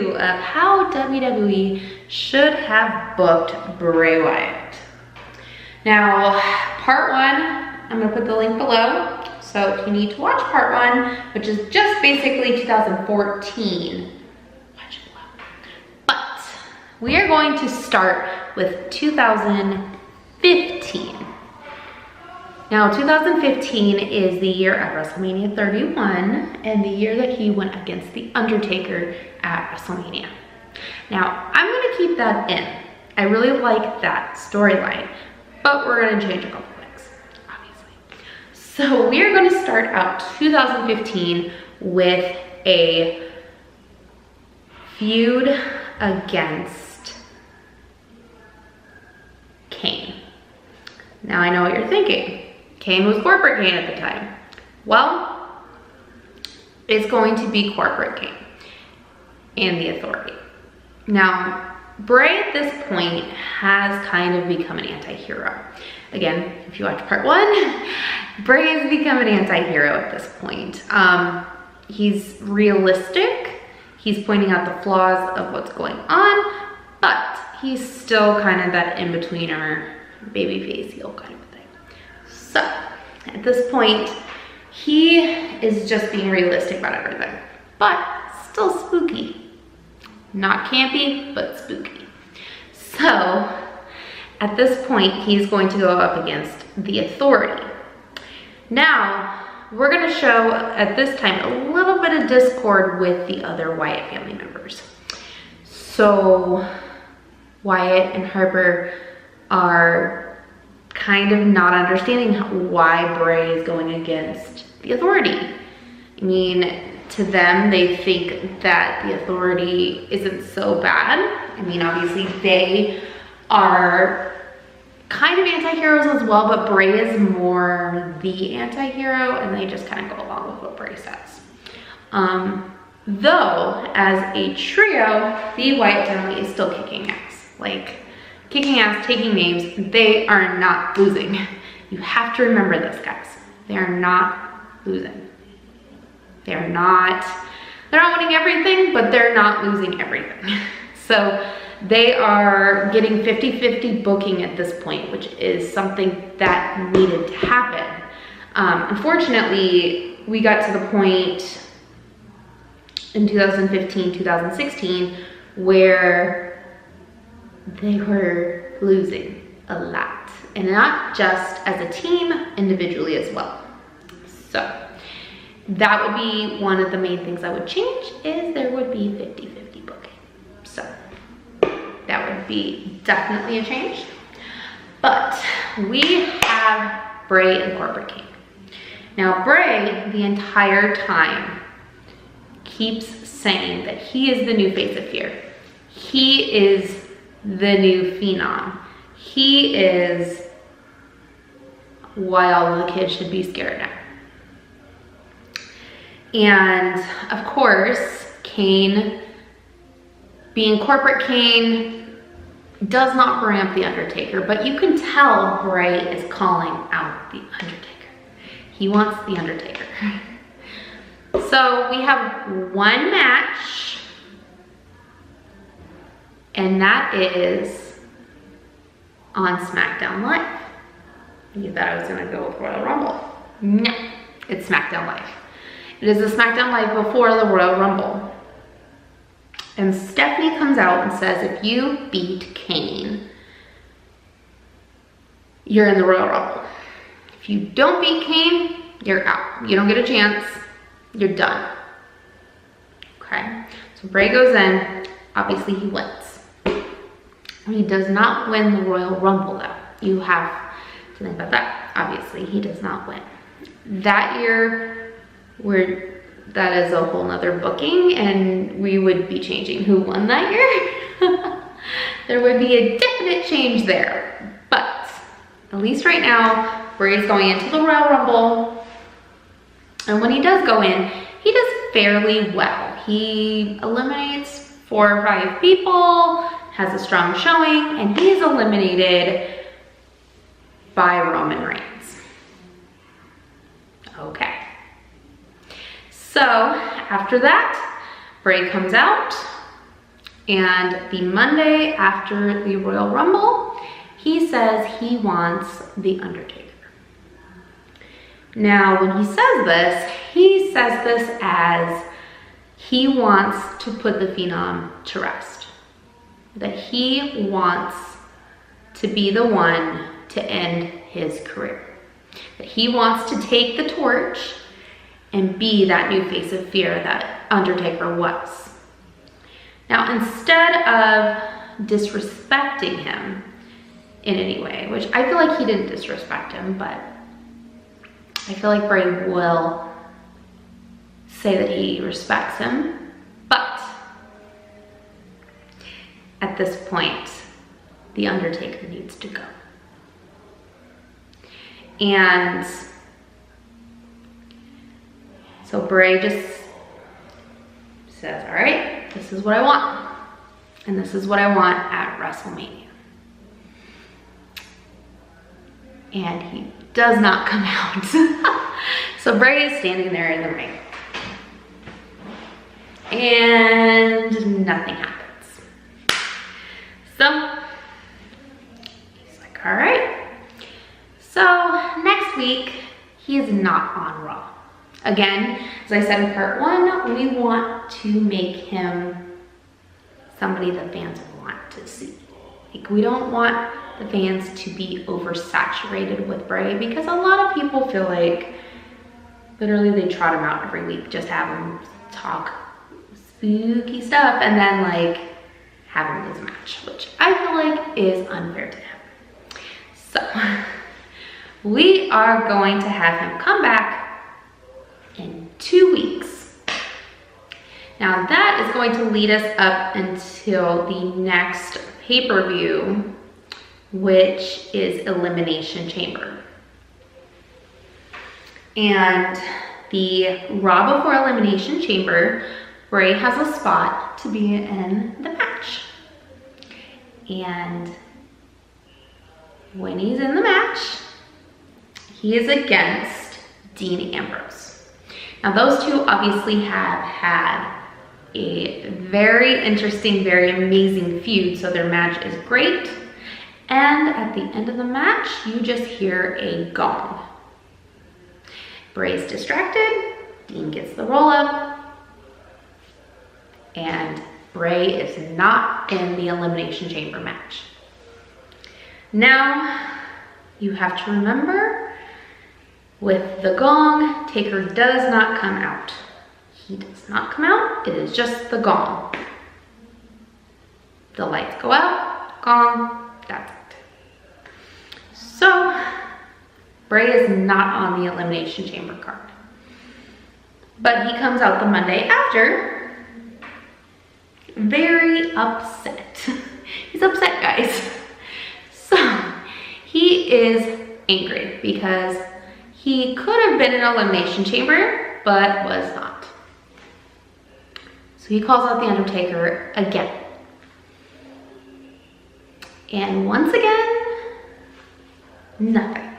2 of how WWE should have booked Bray Wyatt. Now, part 1, I'm gonna put the link below. So if you need to watch part 1, which is just basically 2014, watch it below. But we are going to start with 2015. Now, 2015 is the year at WrestleMania 31 and the year that he went against The Undertaker at WrestleMania. Now, I'm gonna keep that in. I really like that storyline, but we're gonna change a couple things, obviously. So we are gonna start out 2015 with a feud against Kane. Now I know what you're thinking. Kane was corporate Kane at the time. Well, it's going to be corporate Kane and the Authority. Now, Bray at this point has kind of become an anti-hero. Again, if you watch part 1, Bray has become an anti-hero at this point. He's realistic. He's pointing out the flaws of what's going on, but he's still kind of that in-betweener, babyface heel kind of thing. So, at this point, he is just being realistic about everything, but still spooky. Not campy, but spooky. So, at this point, he's going to go up against the Authority. Now, we're gonna show, at this time, a little bit of discord with the other Wyatt family members. So, Wyatt and Harper are kind of not understanding why Bray is going against the Authority. I mean, to them, they think that the Authority isn't so bad. I mean, obviously they are kind of anti-heroes as well, but Bray is more the anti-hero, and they just kind of go along with what Bray says. Though, as a trio, the Wyatt family is still kicking ass. Like, kicking ass, taking names, they are not losing. You have to remember this, guys. They are not losing. They're not winning everything, but they're not losing everything. So they are getting 50-50 booking at this point, which is something that needed to happen. Unfortunately, we got to the point in 2015, 2016, where they were losing a lot, and not just as a team, individually as well. So that would be one of the main things I would change, is there would be 50-50 booking. So that would be definitely a change. But we have Bray and corporate King. Now, Bray, the entire time, keeps saying that he is the new face of fear. He is the new phenom. He is why all the kids should be scared now. And of course, Kane, being corporate Kane, does not bring up The Undertaker, but you can tell Bray is calling out The Undertaker. He wants The Undertaker. So we have one match, and that is on SmackDown Live. You thought I was gonna go with Royal Rumble. No, it's SmackDown Live. It is the SmackDown Live before the Royal Rumble. And Stephanie comes out and says, if you beat Kane, you're in the Royal Rumble. If you don't beat Kane, you're out. You don't get a chance, you're done. Okay, so Bray goes in, obviously he wins. He does not win the Royal Rumble though. You have to think about that. Obviously, he does not win. That year, that is a whole nother booking, and we would be changing who won that year. There would be a definite change there. But at least right now, Bray's going into the Royal Rumble. And when he does go in, he does fairly well. He eliminates 4 or 5 people, has a strong showing, and he is eliminated by Roman Reigns. Okay. So after that, Bray comes out And the Monday after the Royal Rumble, he says he wants The Undertaker. Now, when he says this as he wants to put the Phenom to rest. That he wants to be the one to end his career. That he wants to take the torch and be that new face of fear that Undertaker was. Now, instead of disrespecting him in any way, which I feel like he didn't disrespect him, but I feel like Bray will say that he respects him, but at this point, The Undertaker needs to go. And so Bray just says, all right, this is what I want. And this is what I want at WrestleMania. And he does not come out. So Bray is standing there in the ring. And nothing happens. So he's like, all right. So next week, he is not on Raw. Again, as I said in part 1, we want to make him somebody the fans want to see. Like, we don't want the fans to be oversaturated with Bray, because a lot of people feel like literally they trot him out every week, just have him talk spooky stuff and then like have him lose a match, which I feel like is unfair to him. So we are going to have him come back in 2 weeks. Now that is going to lead us up until the next pay-per-view, which is Elimination Chamber. And the Raw before Elimination Chamber, Bray has a spot to be in the match. And when he's in the match, he is against Dean Ambrose. Now those two obviously have had a very interesting, very amazing feud, so their match is great. And at the end of the match, you just hear a gong. Bray's distracted, Dean gets the roll up, and Bray is not in the Elimination Chamber match. Now, you have to remember, with the gong, Taker does not come out. He does not come out, it is just the gong. The lights go out, gong, that's it. So, Bray is not on the Elimination Chamber card. But he comes out the Monday after, very upset. He's upset, guys. So, he is angry because he could have been in Elimination Chamber, but was not. So he calls out The Undertaker again. And once again, nothing.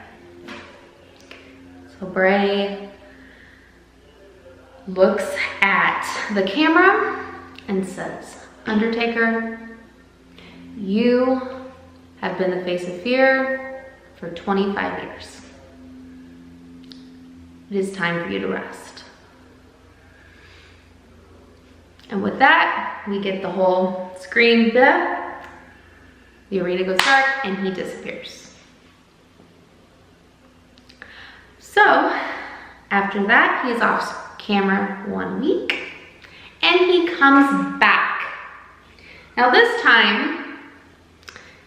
So Bray looks at the camera and says, Undertaker, you have been the face of fear for 25 years. It is time for you to rest. And with that, we get the whole scream, the arena goes dark, and he disappears. So, after that, he is off camera 1 week, and he comes back. Now this time,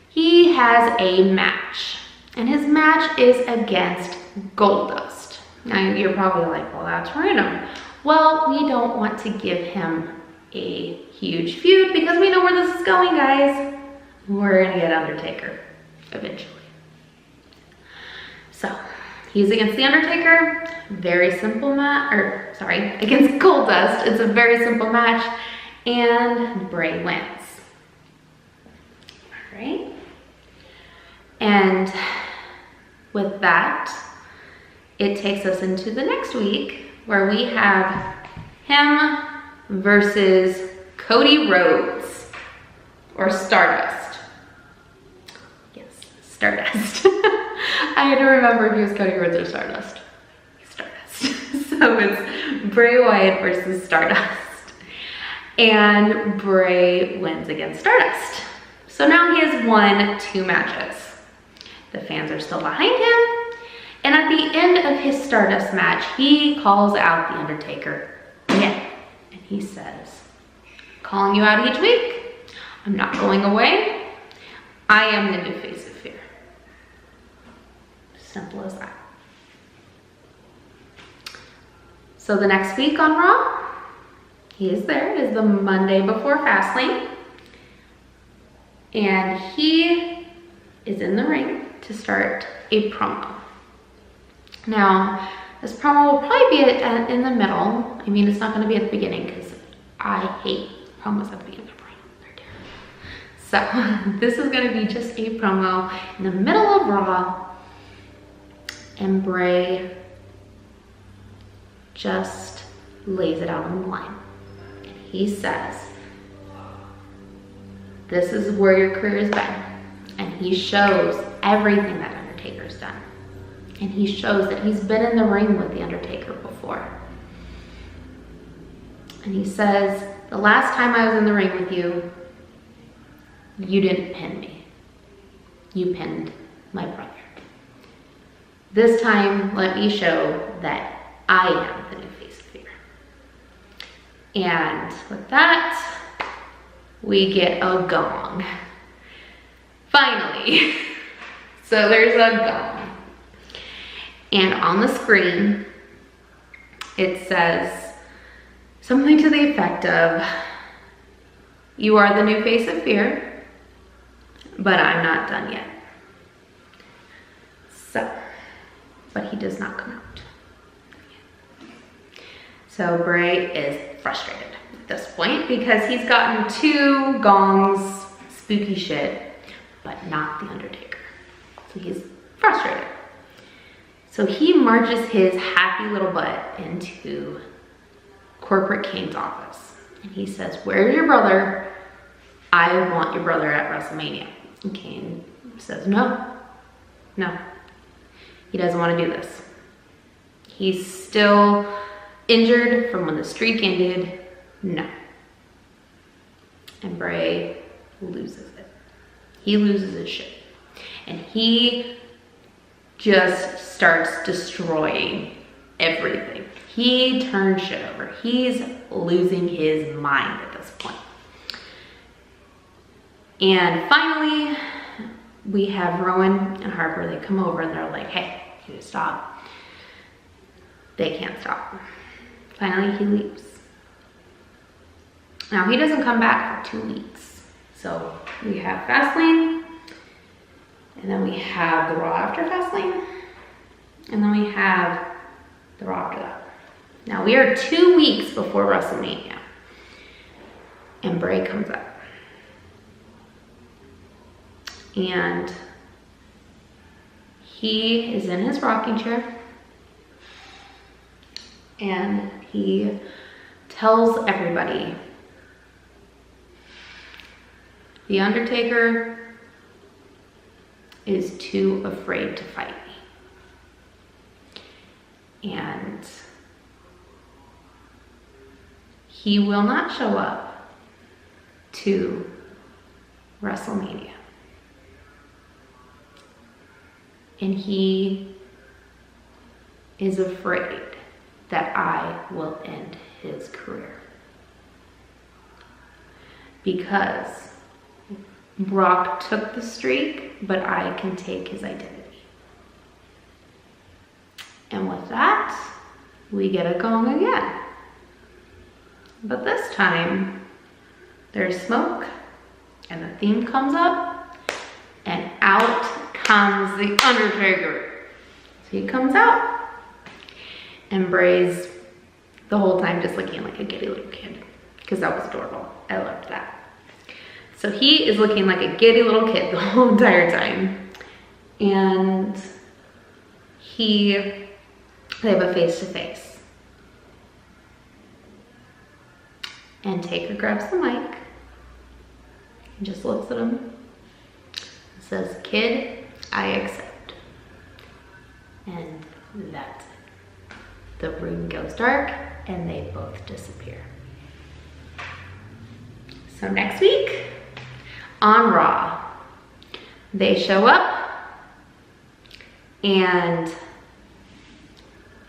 he has a match, and his match is against Goldust. Now you're probably like, well, that's random. Well, we don't want to give him a huge feud because we know where this is going, guys. We're gonna get Undertaker eventually. So he's against The Undertaker, very simple match, against Goldust. It's a very simple match, and Bray wins. All right. And with that, it takes us into the next week where we have him versus Cody Rhodes or Stardust. Yes, Stardust. I had to remember if he was Cody Rhodes or Stardust. Stardust. So it's Bray Wyatt versus Stardust. And Bray wins against Stardust. So now he has won 2 matches. The fans are still behind him. And at the end of his Stardust match, he calls out The Undertaker again. And he says, calling you out each week. I'm not going away. I am the new face of fear. Simple as that. So the next week on Raw, he is there. It is the Monday before Fastlane. And he is in the ring to start a promo. Now, this promo will probably be in the middle. I mean, it's not going to be at the beginning because I hate promos at the beginning of Raw. They're terrible. So this is going to be just a promo in the middle of Raw. And Bray just lays it out on the line. He says, this is where your career has been. And he shows everything that Undertaker's done. And he shows that he's been in the ring with The Undertaker before. And he says, the last time I was in the ring with you, you didn't pin me. You pinned my brother. This time, let me show that I am the new face of fear. And with that, we get a gong. Finally. So there's a gong. And on the screen, it says something to the effect of, you are the new face of fear, but I'm not done yet. So, but he does not come out. So Bray is frustrated at this point because he's gotten 2 gongs, spooky shit, but not The Undertaker. So he's frustrated. So he marches his happy little butt into Corporate Kane's office. And he says, where's your brother? I want your brother at WrestleMania. And Kane says, no. He doesn't want to do this. He's still injured from when the streak ended. No. And Bray loses it. He loses his shit. And he just starts destroying everything. He turns shit over. He's losing his mind at this point. And finally, we have Rowan and Harper. They come over and they're like, hey, you stop. They can't stop. Finally, he leaves. Now, he doesn't come back for 2 weeks. So we have Fastlane, and then we have the Raw after Fastlane, and then we have the Raw after that. Now, we are 2 weeks before WrestleMania, and Bray comes up. And he is in his rocking chair, and he tells everybody, The Undertaker is too afraid to fight me. And he will not show up to WrestleMania. And he is afraid that I will end his career. Because Brock took the streak, but I can take his identity. And with that, we get a gong again. But this time, there's smoke, and the theme comes up, and out comes The Undertaker. So he comes out, and Bray's the whole time just looking like a giddy little kid, because that was adorable. I loved that. So he is looking like a giddy little kid the whole entire time. And they have a face-to-face. And Taker grabs the mic, He just looks at him and says, "Kid, I accept." And that's it. The room goes dark and they both disappear. So next week on Raw, they show up and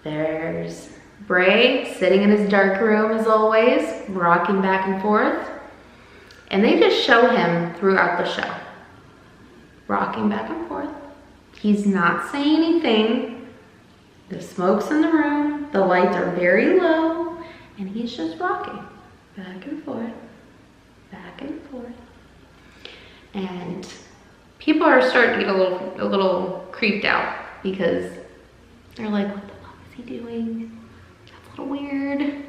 there's Bray sitting in his dark room as always, rocking back and forth. And they just show him throughout the show, rocking back and forth. He's not saying anything. The smoke's in the room, the lights are very low, and he's just rocking back and forth, back and forth. And people are starting to get a little creeped out because they're like, what the fuck is he doing? That's a little weird.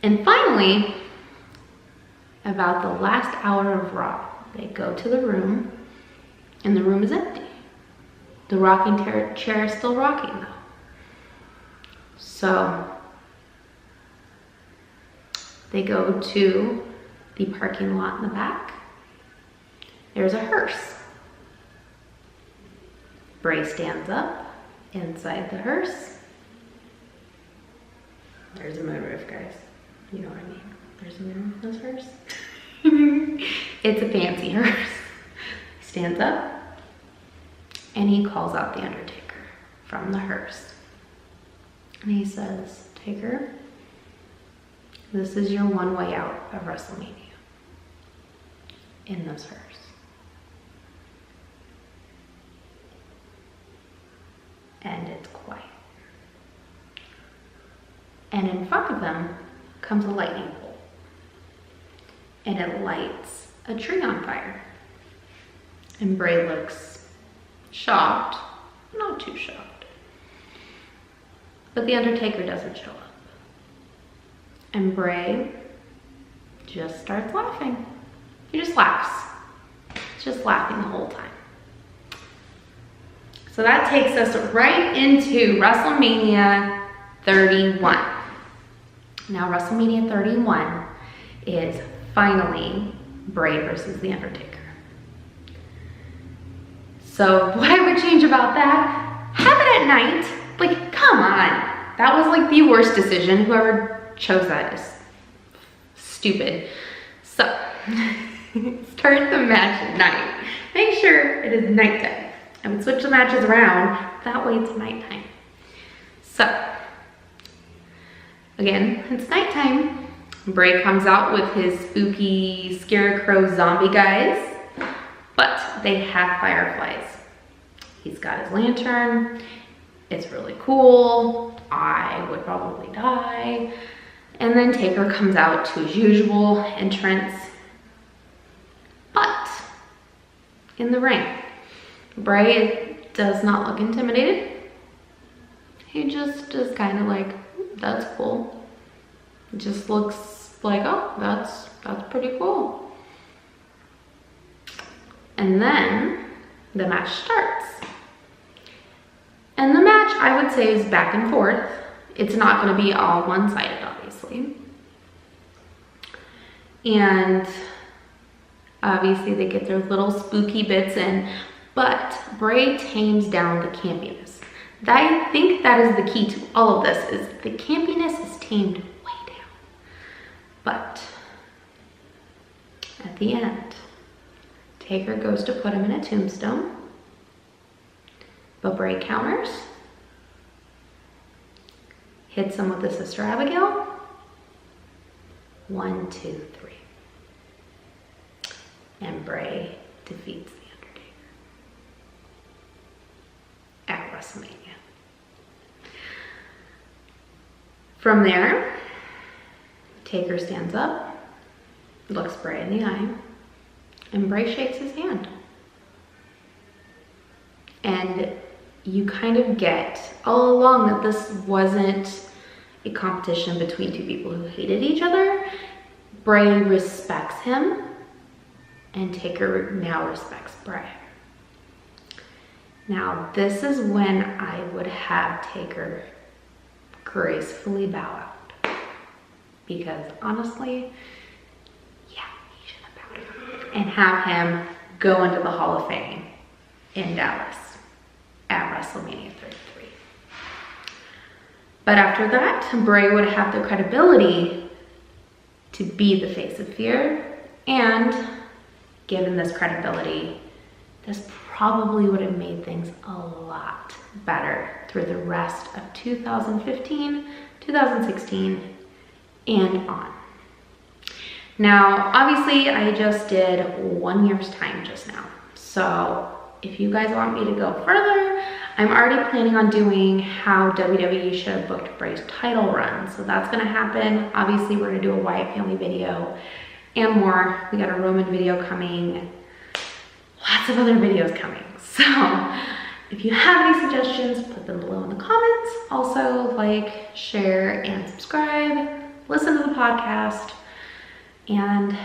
And finally, about the last hour of Raw, they go to the room and the room is empty. The rocking chair is still rocking though. So they go to the parking lot in the back. There's a hearse. Bray stands up inside the hearse. There's a moonroof, guys. You know what I mean. There's a moonroof in this hearse. It's a fancy hearse. He stands up and he calls out The Undertaker from the hearse. And he says, "Taker, this is your one way out of WrestleMania in this hearse." And it's quiet. And in front of them comes a lightning bolt. And it lights a tree on fire. And Bray looks shocked, not too shocked. But The Undertaker doesn't show up. And Bray just starts laughing. He just laughs. He's just laughing the whole time. So that takes us right into WrestleMania 31. Now WrestleMania 31 is finally Bray versus The Undertaker. So what I would change about that, have it at night. Like, come on. That was like the worst decision. Whoever chose that is stupid. So, start the match at night. Make sure it is nighttime. I would switch the matches around. That way it's nighttime. So, again, it's nighttime. Bray comes out with his spooky scarecrow zombie guys, but they have fireflies. He's got his lantern. It's really cool. I would probably die. And then Taker comes out to his usual entrance. But in the ring, Bray does not look intimidated. He just is kind of like, that's cool. It just looks like, oh, that's pretty cool. And then the match starts. And the match, I would say, is back and forth. It's not going to be all one-sided, obviously. And obviously they get their little spooky bits in, but Bray tames down the campiness. I think that is the key to all of this, is the campiness is tamed way down. But at the end, Taker goes to put him in a tombstone, but Bray counters, hits him with the Sister Abigail. 1, 2, 3. And Bray defeats The Undertaker at WrestleMania. From there, Taker stands up, looks Bray in the eye, and Bray shakes his hand. And you kind of get all along that this wasn't a competition between two people who hated each other. Bray respects him, and Taker now respects Bray. Now, this is when I would have Taker gracefully bow out. Because honestly, yeah, he should have bowed out. and have him go into the Hall of Fame in Dallas at WrestleMania 33. But after that, Bray would have the credibility to be the face of fear, and given this credibility, this probably would have made things a lot better through the rest of 2015, 2016, and on. Now, obviously, I just did 1 year's time just now. So if you guys want me to go further, I'm already planning on doing how WWE should have booked Bray's title run. So that's gonna happen. Obviously, we're gonna do a Wyatt family video and more. We got a Roman video coming, lots of other videos coming. So if you have any suggestions, put them below in the comments. Also, like, share, and subscribe. Listen to the podcast. And